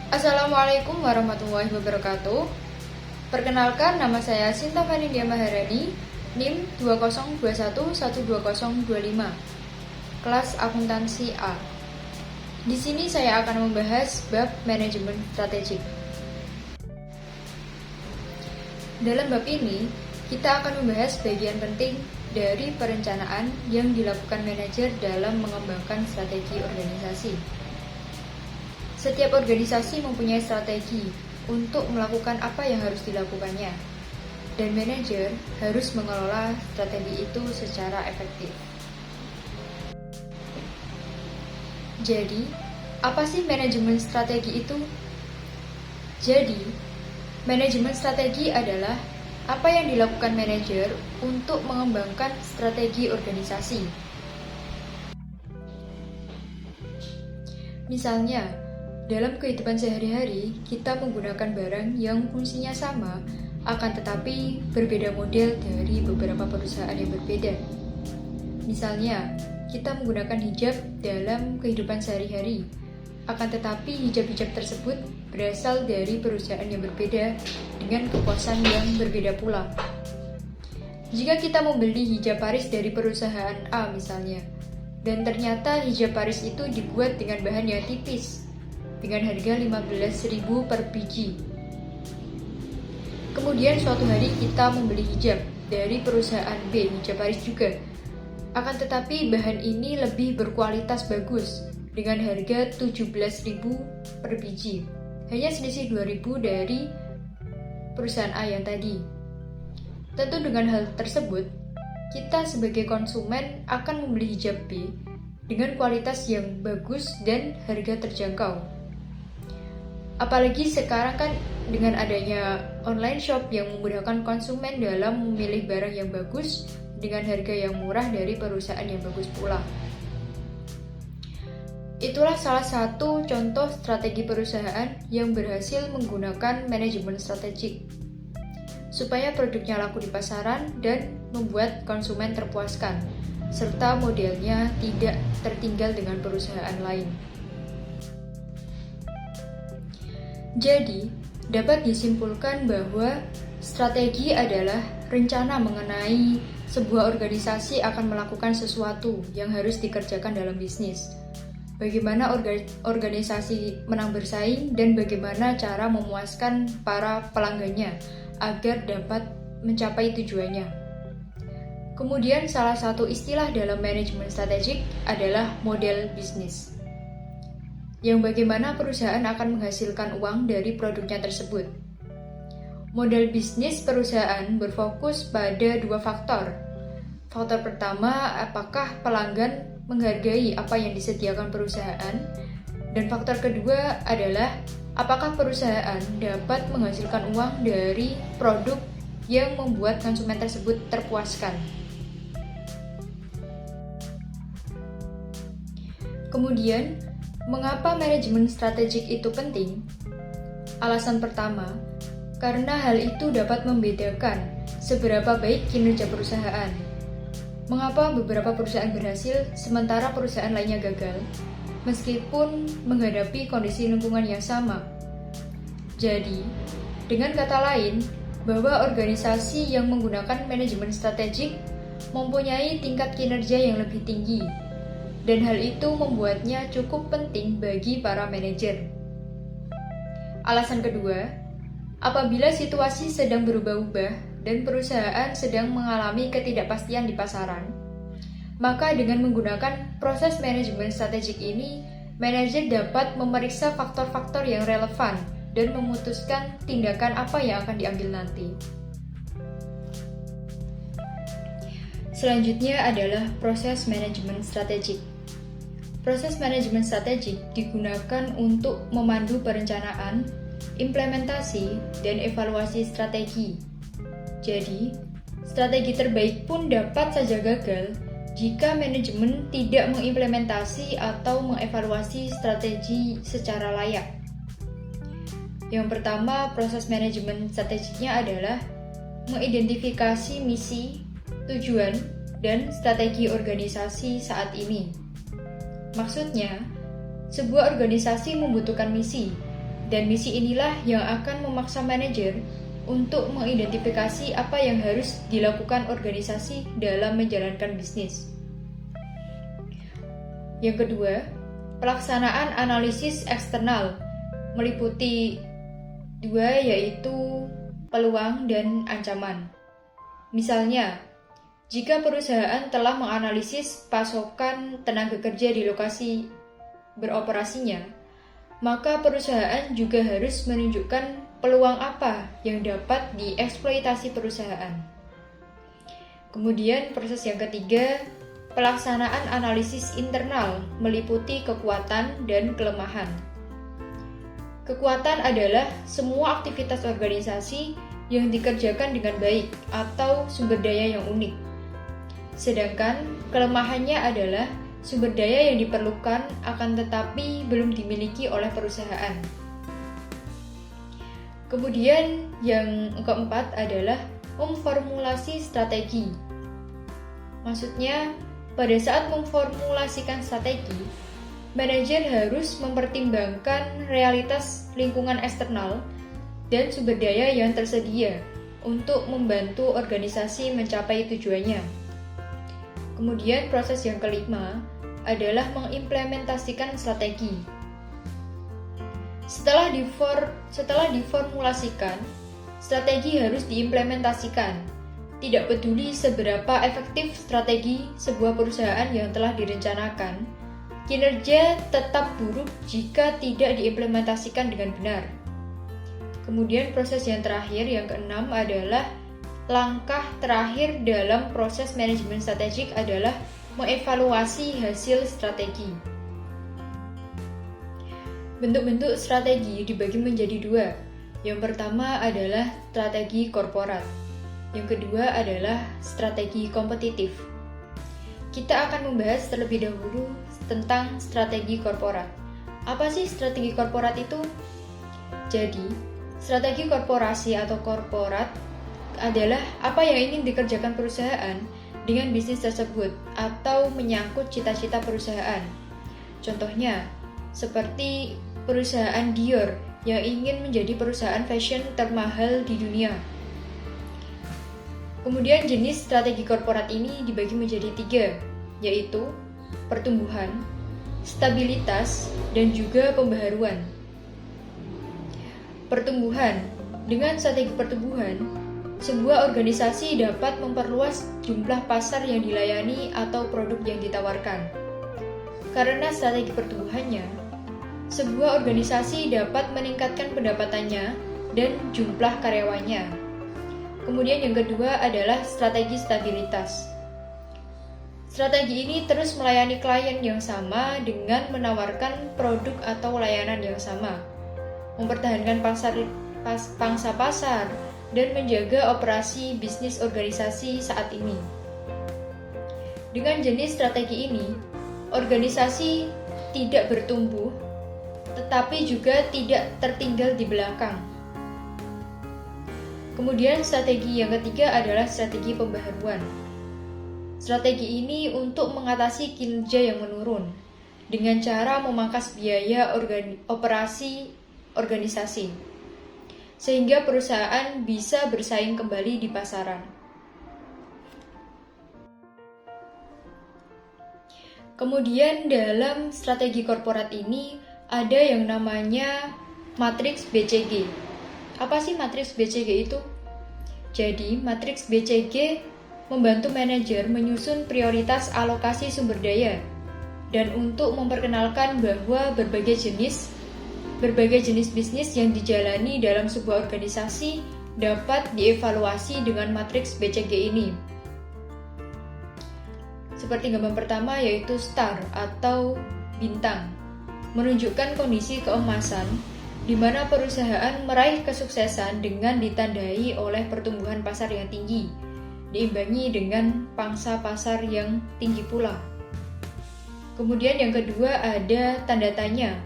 Assalamualaikum warahmatullahi wabarakatuh. Perkenalkan, nama saya Sinta Fanindia Maharani, NIM 2021120025, kelas akuntansi A. Di sini saya akan membahas bab manajemen strategik. Dalam bab ini, kita akan membahas bagian penting dari perencanaan yang dilakukan manajer dalam mengembangkan strategi organisasi. Setiap organisasi mempunyai strategi untuk melakukan apa yang harus dilakukannya, dan manajer harus mengelola strategi itu secara efektif. Jadi, apa sih manajemen strategi itu? Jadi, manajemen strategi adalah apa yang dilakukan manajer untuk mengembangkan strategi organisasi. Misalnya, dalam kehidupan sehari-hari, kita menggunakan barang yang fungsinya sama, akan tetapi berbeda model dari beberapa perusahaan yang berbeda. Misalnya, kita menggunakan hijab dalam kehidupan sehari-hari, akan tetapi hijab-hijab tersebut berasal dari perusahaan yang berbeda dengan kekuasaan yang berbeda pula. Jika kita membeli hijab Paris dari perusahaan A misalnya, dan ternyata hijab Paris itu dibuat dengan bahan yang tipis, dengan harga 15.000 per biji. Kemudian suatu hari kita membeli hijab dari perusahaan B, hijab Paris juga. Akan tetapi bahan ini lebih berkualitas bagus dengan harga 17.000 per biji. Hanya selisih 2.000 dari perusahaan A yang tadi. Tentu dengan hal tersebut, kita sebagai konsumen akan membeli hijab B dengan kualitas yang bagus dan harga terjangkau. Apalagi sekarang kan dengan adanya online shop yang memudahkan konsumen dalam memilih barang yang bagus dengan harga yang murah dari perusahaan yang bagus pula. Itulah salah satu contoh strategi perusahaan yang berhasil menggunakan manajemen strategik supaya produknya laku di pasaran dan membuat konsumen terpuaskan, serta modelnya tidak tertinggal dengan perusahaan lain. Jadi, dapat disimpulkan bahwa strategi adalah rencana mengenai sebuah organisasi akan melakukan sesuatu yang harus dikerjakan dalam bisnis. Bagaimana organisasi menang bersaing dan bagaimana cara memuaskan para pelanggannya agar dapat mencapai tujuannya. Kemudian salah satu istilah dalam manajemen strategik adalah model bisnis, yang bagaimana perusahaan akan menghasilkan uang dari produknya tersebut. Model bisnis perusahaan berfokus pada dua faktor. Faktor pertama, apakah pelanggan menghargai apa yang disediakan perusahaan, dan faktor kedua adalah apakah perusahaan dapat menghasilkan uang dari produk yang membuat konsumen tersebut terpuaskan. Kemudian, mengapa manajemen strategik itu penting? Alasan pertama, karena hal itu dapat membedakan seberapa baik kinerja perusahaan. Mengapa beberapa perusahaan berhasil sementara perusahaan lainnya gagal, meskipun menghadapi kondisi lingkungan yang sama? Jadi, dengan kata lain, bahwa organisasi yang menggunakan manajemen strategik mempunyai tingkat kinerja yang lebih tinggi, dan hal itu membuatnya cukup penting bagi para manajer. Alasan kedua, apabila situasi sedang berubah-ubah dan perusahaan sedang mengalami ketidakpastian di pasaran, maka dengan menggunakan proses manajemen strategik ini, manajer dapat memeriksa faktor-faktor yang relevan dan memutuskan tindakan apa yang akan diambil nanti. Selanjutnya adalah proses manajemen strategik. Proses manajemen strategik digunakan untuk memandu perencanaan, implementasi, dan evaluasi strategi. Jadi, strategi terbaik pun dapat saja gagal jika manajemen tidak mengimplementasi atau mengevaluasi strategi secara layak. Yang pertama, proses manajemen strategiknya adalah mengidentifikasi misi, tujuan, dan strategi organisasi saat ini. Maksudnya, sebuah organisasi membutuhkan misi, Dan misi inilah yang akan memaksa manajer untuk mengidentifikasi apa yang harus dilakukan organisasi dalam menjalankan bisnis. Yang kedua, pelaksanaan analisis eksternal meliputi dua, yaitu peluang dan ancaman. Misalnya, jika perusahaan telah menganalisis pasokan tenaga kerja di lokasi beroperasinya, maka perusahaan juga harus menunjukkan peluang apa yang dapat dieksploitasi perusahaan. Kemudian proses yang ketiga, pelaksanaan analisis internal meliputi kekuatan dan kelemahan. Kekuatan adalah semua aktivitas organisasi yang dikerjakan dengan baik atau sumber daya yang unik. Sedangkan kelemahannya adalah sumber daya yang diperlukan akan tetapi belum dimiliki oleh perusahaan. Kemudian yang keempat adalah memformulasi strategi. Maksudnya, pada saat memformulasikan strategi, manajer harus mempertimbangkan realitas lingkungan eksternal dan sumber daya yang tersedia untuk membantu organisasi mencapai tujuannya. Kemudian proses yang kelima adalah mengimplementasikan strategi. Setelah diformulasikan, strategi harus diimplementasikan. Tidak peduli seberapa efektif strategi sebuah perusahaan yang telah direncanakan, kinerja tetap buruk jika tidak diimplementasikan dengan benar. Kemudian proses yang terakhir, yang keenam adalah langkah terakhir dalam proses manajemen strategik adalah mengevaluasi hasil strategi. Bentuk-bentuk strategi dibagi menjadi dua. Yang pertama adalah strategi korporat. Yang kedua adalah strategi kompetitif. Kita akan membahas terlebih dahulu tentang strategi korporat. Apa sih strategi korporat itu? Jadi, strategi korporasi atau korporat adalah apa yang ingin dikerjakan perusahaan dengan bisnis tersebut atau menyangkut cita-cita perusahaan. Contohnya, seperti perusahaan Dior yang ingin menjadi perusahaan fashion termahal di dunia. Kemudian jenis strategi korporat ini dibagi menjadi tiga, yaitu pertumbuhan, stabilitas, dan juga pembaharuan. Pertumbuhan. Dengan strategi pertumbuhan, sebuah organisasi dapat memperluas jumlah pasar yang dilayani atau produk yang ditawarkan. Karena strategi pertumbuhannya, sebuah organisasi dapat meningkatkan pendapatannya dan jumlah karyawannya. Kemudian yang kedua adalah strategi stabilitas. Strategi ini terus melayani klien yang sama dengan menawarkan produk atau layanan yang sama, mempertahankan pangsa pasar, dan menjaga operasi bisnis organisasi saat ini. Dengan jenis strategi ini, organisasi tidak bertumbuh, tetapi juga tidak tertinggal di belakang. Kemudian strategi yang ketiga adalah strategi pembaharuan. Strategi ini untuk mengatasi kinerja yang menurun dengan cara memangkas biaya operasi organisasi, sehingga perusahaan bisa bersaing kembali di pasaran. Kemudian dalam strategi korporat ini ada yang namanya matriks BCG. Apa sih matriks BCG itu? Jadi, matriks BCG membantu manajer menyusun prioritas alokasi sumber daya dan untuk memperkenalkan bahwa berbagai jenis bisnis yang dijalani dalam sebuah organisasi dapat dievaluasi dengan matriks BCG ini. Seperti gambar pertama yaitu star atau bintang, menunjukkan kondisi keemasan di mana perusahaan meraih kesuksesan dengan ditandai oleh pertumbuhan pasar yang tinggi, diimbangi dengan pangsa pasar yang tinggi pula. Kemudian yang kedua ada tanda tanya,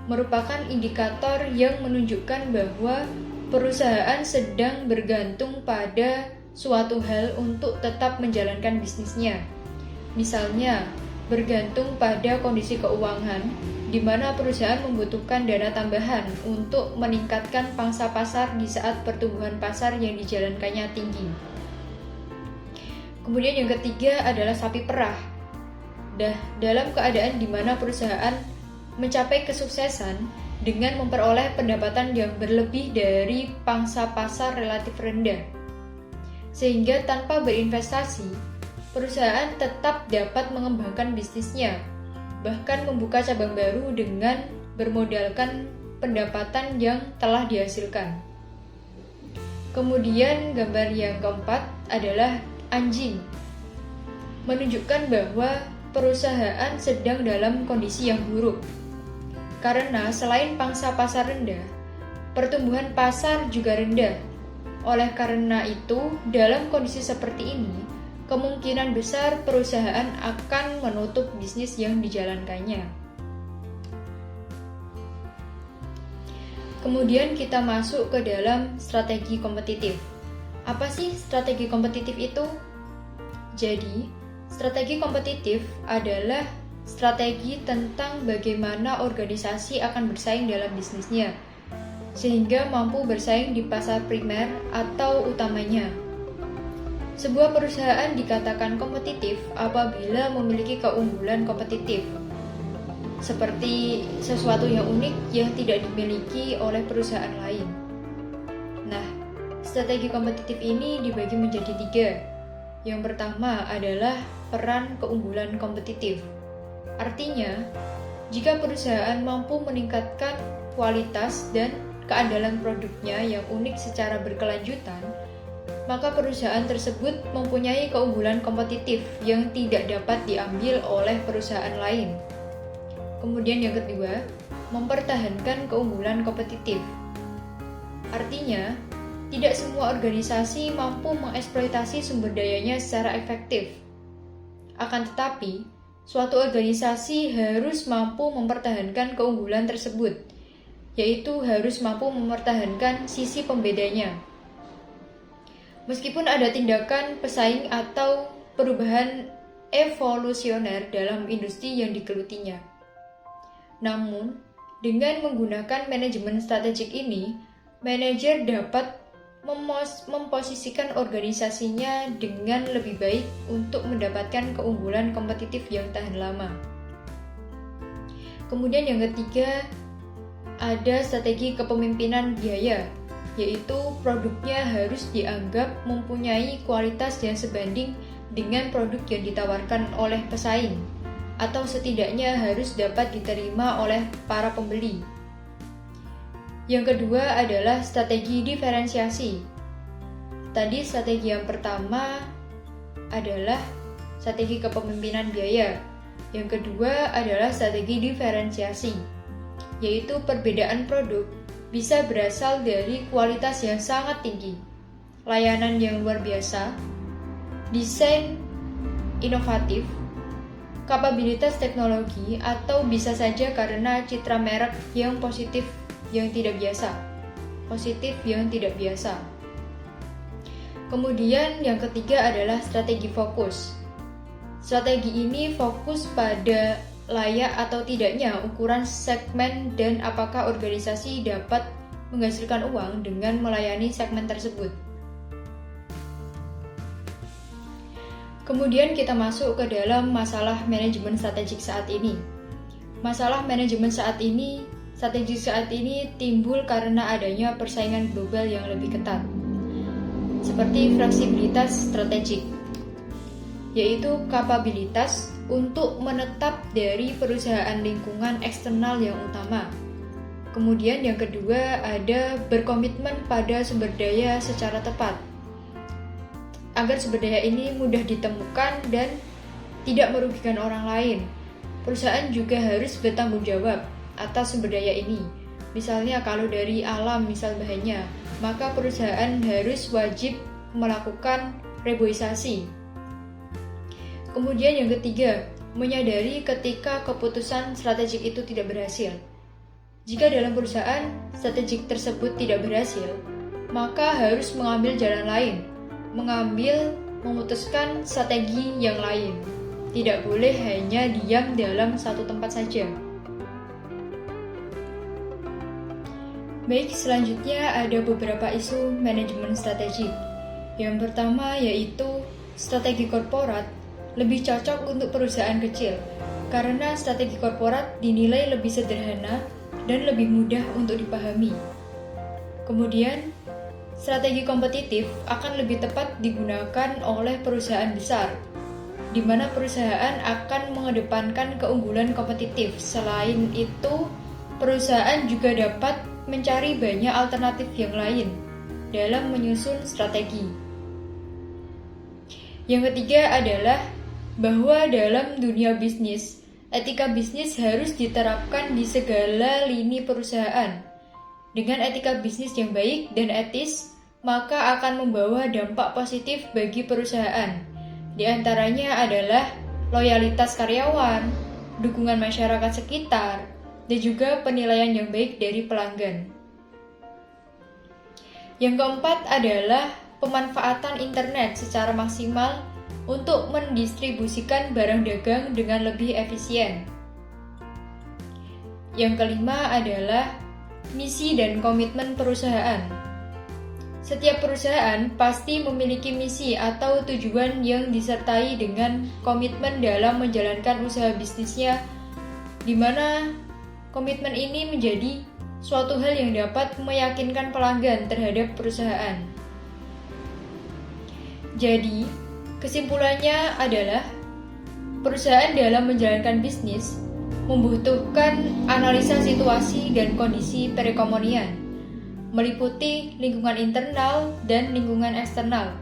merupakan indikator yang menunjukkan bahwa perusahaan sedang bergantung pada suatu hal untuk tetap menjalankan bisnisnya. Misalnya, bergantung pada kondisi keuangan di mana perusahaan membutuhkan dana tambahan untuk meningkatkan pangsa pasar di saat pertumbuhan pasar yang dijalankannya tinggi. Kemudian yang ketiga adalah sapi perah. Dalam keadaan di mana perusahaan mencapai kesuksesan dengan memperoleh pendapatan yang berlebih dari pangsa pasar relatif rendah. Sehingga tanpa berinvestasi, perusahaan tetap dapat mengembangkan bisnisnya, bahkan membuka cabang baru dengan bermodalkan pendapatan yang telah dihasilkan. Kemudian gambar yang keempat adalah anjing, menunjukkan bahwa perusahaan sedang dalam kondisi yang buruk. Karena selain pangsa pasar rendah, pertumbuhan pasar juga rendah. Oleh karena itu, dalam kondisi seperti ini, kemungkinan besar perusahaan akan menutup bisnis yang dijalankannya. Kemudian kita masuk ke dalam strategi kompetitif. Apa sih strategi kompetitif itu? Jadi, strategi kompetitif adalah strategi tentang bagaimana organisasi akan bersaing dalam bisnisnya, sehingga mampu bersaing di pasar primer atau utamanya. Sebuah perusahaan dikatakan kompetitif apabila memiliki keunggulan kompetitif, seperti sesuatu yang unik yang tidak dimiliki oleh perusahaan lain. Nah, strategi kompetitif ini dibagi menjadi 3. Yang pertama adalah peran keunggulan kompetitif. Artinya, jika perusahaan mampu meningkatkan kualitas dan keandalan produknya yang unik secara berkelanjutan, maka perusahaan tersebut mempunyai keunggulan kompetitif yang tidak dapat diambil oleh perusahaan lain. Kemudian yang kedua, mempertahankan keunggulan kompetitif. Artinya, tidak semua organisasi mampu mengeksploitasi sumber dayanya secara efektif. Akan tetapi, suatu organisasi harus mampu mempertahankan keunggulan tersebut, yaitu harus mampu mempertahankan sisi pembedanya. Meskipun ada tindakan pesaing atau perubahan evolusioner dalam industri yang digelutinya. Namun, dengan menggunakan manajemen strategik ini, manajer dapat memposisikan organisasinya dengan lebih baik untuk mendapatkan keunggulan kompetitif yang tahan lama. Kemudian yang ketiga, ada strategi kepemimpinan biaya, yaitu produknya harus dianggap mempunyai kualitas yang sebanding dengan produk yang ditawarkan oleh pesaing, atau setidaknya harus dapat diterima oleh para pembeli. Yang kedua adalah strategi diferensiasi. Tadi strategi yang pertama adalah strategi kepemimpinan biaya. Yang kedua adalah strategi diferensiasi, yaitu perbedaan produk bisa berasal dari kualitas yang sangat tinggi, layanan yang luar biasa, desain inovatif, kapabilitas teknologi, atau bisa saja karena citra merek yang positif yang tidak biasa. Kemudian yang ketiga adalah strategi fokus. Strategi ini fokus pada layak atau tidaknya ukuran segmen dan apakah organisasi dapat menghasilkan uang dengan melayani segmen tersebut. Kemudian kita masuk ke dalam masalah manajemen strategik saat ini. Masalah manajemen strategik saat ini timbul karena adanya persaingan global yang lebih ketat, seperti fleksibilitas strategik, yaitu kapabilitas untuk menetap dari perusahaan lingkungan eksternal yang utama. Kemudian yang kedua ada berkomitmen pada sumber daya secara tepat, agar sumber daya ini mudah ditemukan dan tidak merugikan orang lain. Perusahaan juga harus bertanggung jawab atas sumber daya ini. Misalnya kalau dari alam misal bahannya, maka perusahaan harus wajib melakukan reboisasi. Kemudian yang ketiga, menyadari ketika keputusan strategik itu tidak berhasil. Jika dalam perusahaan strategik tersebut tidak berhasil, maka harus mengambil jalan lain, memutuskan strategi yang lain. Tidak boleh hanya diam dalam satu tempat saja. Baik, selanjutnya ada beberapa isu manajemen strategik. Yang pertama yaitu strategi korporat lebih cocok untuk perusahaan kecil karena strategi korporat dinilai lebih sederhana dan lebih mudah untuk dipahami. Kemudian, strategi kompetitif akan lebih tepat digunakan oleh perusahaan besar, di mana perusahaan akan mengedepankan keunggulan kompetitif. Selain itu, perusahaan juga dapat mencari banyak alternatif yang lain dalam menyusun strategi. Yang ketiga adalah bahwa dalam dunia bisnis, etika bisnis harus diterapkan di segala lini perusahaan. Dengan etika bisnis yang baik dan etis, maka akan membawa dampak positif bagi perusahaan. Di antaranya adalah loyalitas karyawan, dukungan masyarakat sekitar, dan juga penilaian yang baik dari pelanggan. Yang keempat adalah pemanfaatan internet secara maksimal untuk mendistribusikan barang dagang dengan lebih efisien. Yang kelima adalah misi dan komitmen perusahaan. Setiap perusahaan pasti memiliki misi atau tujuan yang disertai dengan komitmen dalam menjalankan usaha bisnisnya, di mana komitmen ini menjadi suatu hal yang dapat meyakinkan pelanggan terhadap perusahaan. Jadi, kesimpulannya adalah perusahaan dalam menjalankan bisnis membutuhkan analisa situasi dan kondisi perekonomian, meliputi lingkungan internal dan lingkungan eksternal.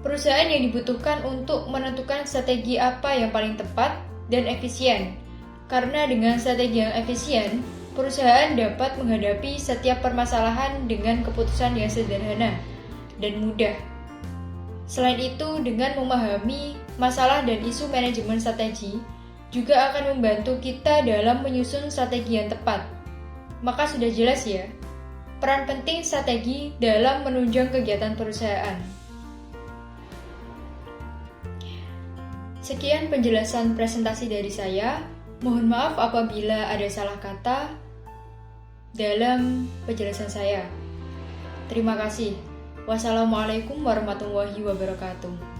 Perusahaan yang dibutuhkan untuk menentukan strategi apa yang paling tepat dan efisien. Karena dengan strategi yang efisien, perusahaan dapat menghadapi setiap permasalahan dengan keputusan yang sederhana dan mudah. Selain itu, dengan memahami masalah dan isu manajemen strategi, juga akan membantu kita dalam menyusun strategi yang tepat. Maka sudah jelas ya, peran penting strategi dalam menunjang kegiatan perusahaan. Sekian penjelasan presentasi dari saya. Mohon maaf apabila ada salah kata dalam penjelasan saya. Terima kasih. Wassalamualaikum warahmatullahi wabarakatuh.